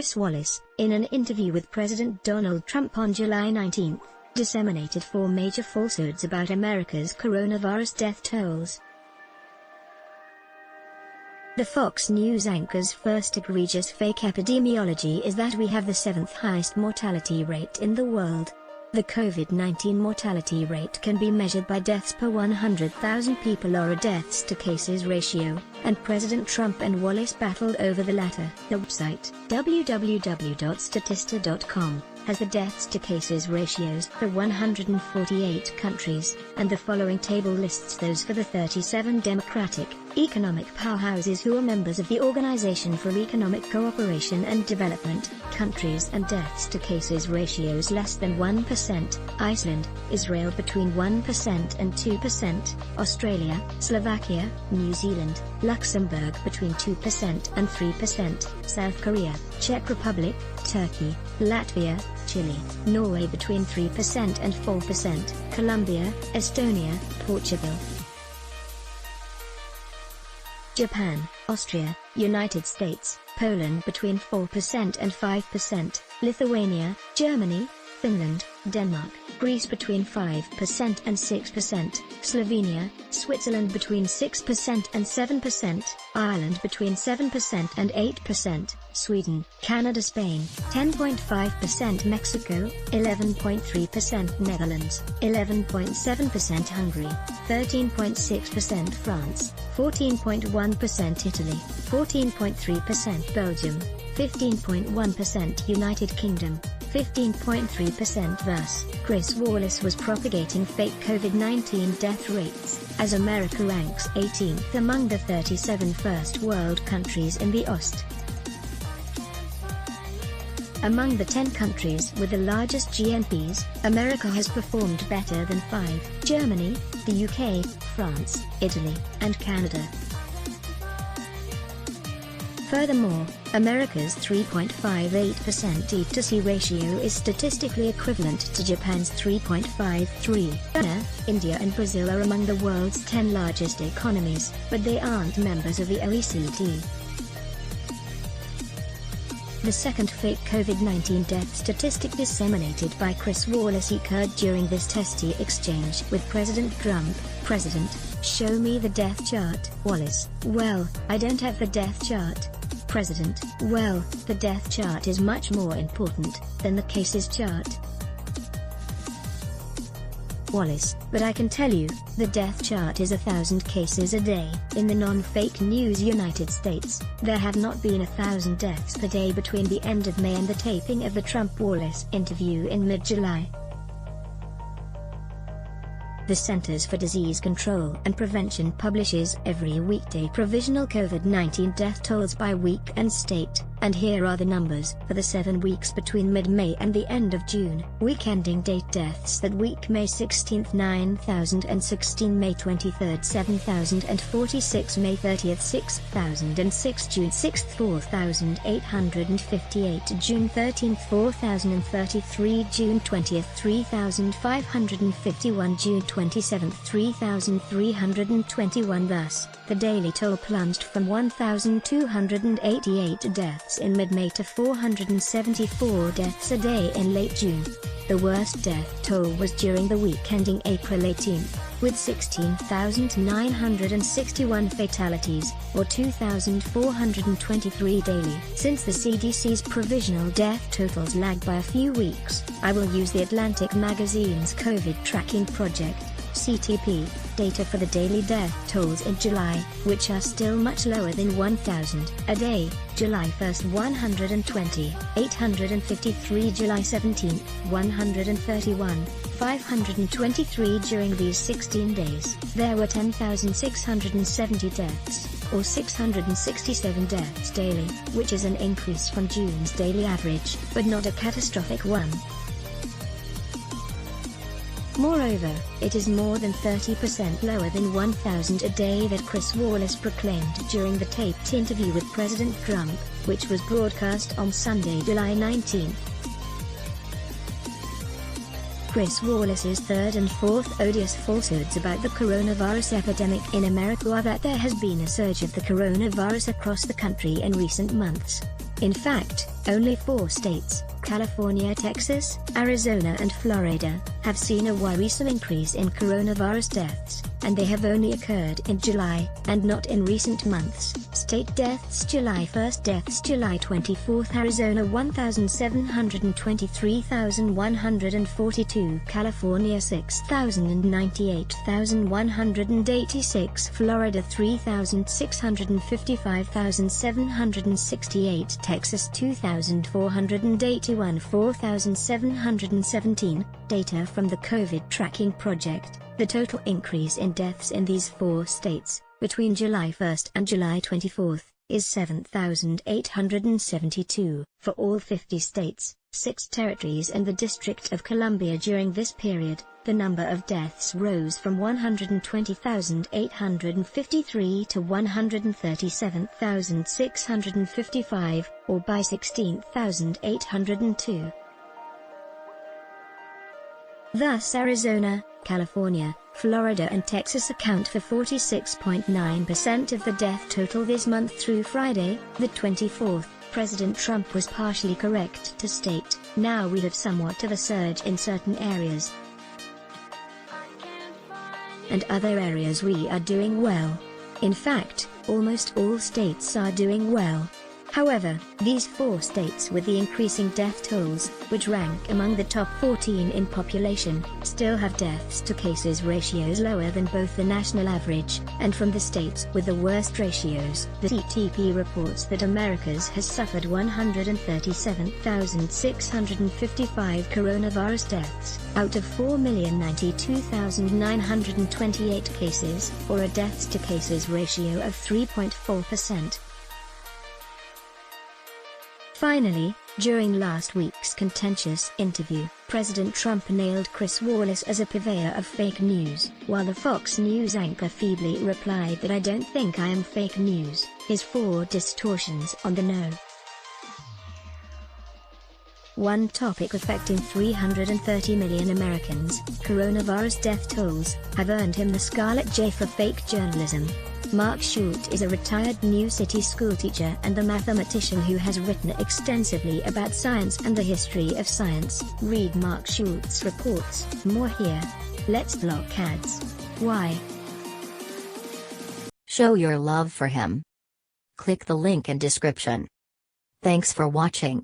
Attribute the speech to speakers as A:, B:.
A: Chris Wallace, in an interview with President Donald Trump on July 19, disseminated 4 major falsehoods about America's coronavirus death tolls. The Fox News anchor's first egregious fake epidemiology is that we have the 7th highest mortality rate in the world. The COVID-19 mortality rate can be measured by deaths per 100,000 people or a deaths to cases ratio, and President Trump and Wallace battled over the latter. The website, www.statista.com, has the deaths to cases ratios for 148 countries, and the following table lists those for the 37 democratic, economic powerhouses who are members of the Organization for Economic Cooperation and Development, countries and deaths to cases ratios less than 1%, Iceland, Israel between 1% and 2%, Australia, Slovakia, New Zealand, Luxembourg between 2% and 3%, South Korea, Czech Republic, Turkey, Latvia, Chile, Norway between 3% and 4%, Colombia, Estonia, Portugal, Japan, Austria, United States, Poland between 4% and 5%, Lithuania, Germany, Finland, Denmark, Greece between 5% and 6%, Slovenia, Switzerland between 6% and 7%, Ireland between 7% and 8%, Sweden, Canada, Spain, 10.5%, Mexico, 11.3%, Netherlands, 11.7%, Hungary, 13.6%, France, 14.1%, Italy, 14.3%, Belgium, 15.1%, United Kingdom, 15.3%. Thus, Chris Wallace was propagating fake COVID-19 death rates, as America ranks 18th among the 37 first world countries in the Ost. Among the 10 countries with the largest GNPs, America has performed better than 5: Germany, the UK, France, Italy, and Canada. Furthermore, America's 3.58% D-to-C ratio is statistically equivalent to Japan's 3.53. China, India and Brazil are among the world's 10 largest economies, but they aren't members of the OECD. The second fake COVID-19 death statistic disseminated by Chris Wallace occurred during this testy exchange with President Trump. President, show me the death chart. Wallace, well, I don't have the death chart. President, well, the death chart is much more important than the cases chart. Wallace, but I can tell you, the death chart is 1,000 cases a day. In the non-fake news United States, there have not been 1,000 deaths per day between the end of May and the taping of the Trump-Wallace interview in mid-July. The Centers for Disease Control and Prevention publishes every weekday provisional COVID-19 death tolls by week and state, and here are the numbers for the 7 weeks between mid-May and the end of June. Week ending date deaths that week: May 16th 9,016, May 23rd 7,046, May 30th 6,006, June 6th 4,858, June 13th 4,033, June 20th 3,551, June 27th 3,321. Thus, the daily toll plunged from 1,288 deaths in mid-May to 474 deaths a day in late June. The worst death toll was during the week ending April 18th, with 16,961 fatalities, or 2,423 daily. Since the CDC's provisional death totals lag by a few weeks, I will use the Atlantic magazine's COVID Tracking Project (CTP) data for the daily death tolls in July, which are still much lower than 1,000 a day. July 1st 120, 853, July 17th 131, 523. During these 16 days, there were 10,670 deaths, or 667 deaths daily, which is an increase from June's daily average, but not a catastrophic one. Moreover, it is more than 30% lower than 1,000 a day that Chris Wallace proclaimed during the taped interview with President Trump, which was broadcast on Sunday, July 19. Chris Wallace's third and fourth odious falsehoods about the coronavirus epidemic in America are that there has been a surge of the coronavirus across the country in recent months. In fact, only 4 states, California, Texas, Arizona and Florida, have seen a worrisome increase in coronavirus deaths, and they have only occurred in July, and not in recent months. State deaths: July 1st deaths, July 24th, Arizona 1,723,142, California 6,098,186, Florida 3,655,768, Texas 2,481, 4,717. Data from the COVID Tracking Project. The total increase in deaths in these 4 states, between July 1st and July 24th, is 7,872. For all 50 states, 6 territories and the District of Columbia during this period, the number of deaths rose from 120,853 to 137,655, or by 16,802. Thus Arizona, California, Florida and Texas account for 46.9% of the death total this month. Through Friday, the 24th, President Trump was partially correct to state, "Now we have somewhat of a surge in certain areas, and other areas we are doing well." In fact, almost all states are doing well. However, these 4 states with the increasing death tolls, which rank among the top 14 in population, still have deaths-to-cases ratios lower than both the national average, and from the states with the worst ratios, the CTP reports that America's has suffered 137,655 coronavirus deaths, out of 4,092,928 cases, or a deaths-to-cases ratio of 3.4%. Finally, during last week's contentious interview, President Trump nailed Chris Wallace as a purveyor of fake news, while the Fox News anchor feebly replied that "I don't think I am fake news." His 4 distortions on the no. One topic affecting 330 million Americans, coronavirus death tolls, have earned him the Scarlet J for fake journalism. Mark Schultz is a retired New City schoolteacher and a mathematician who has written extensively about science and the history of science. Read Mark Schultz reports. More here. Let's block ads. Why?
B: Show your love for him. Click the link in description. Thanks for watching.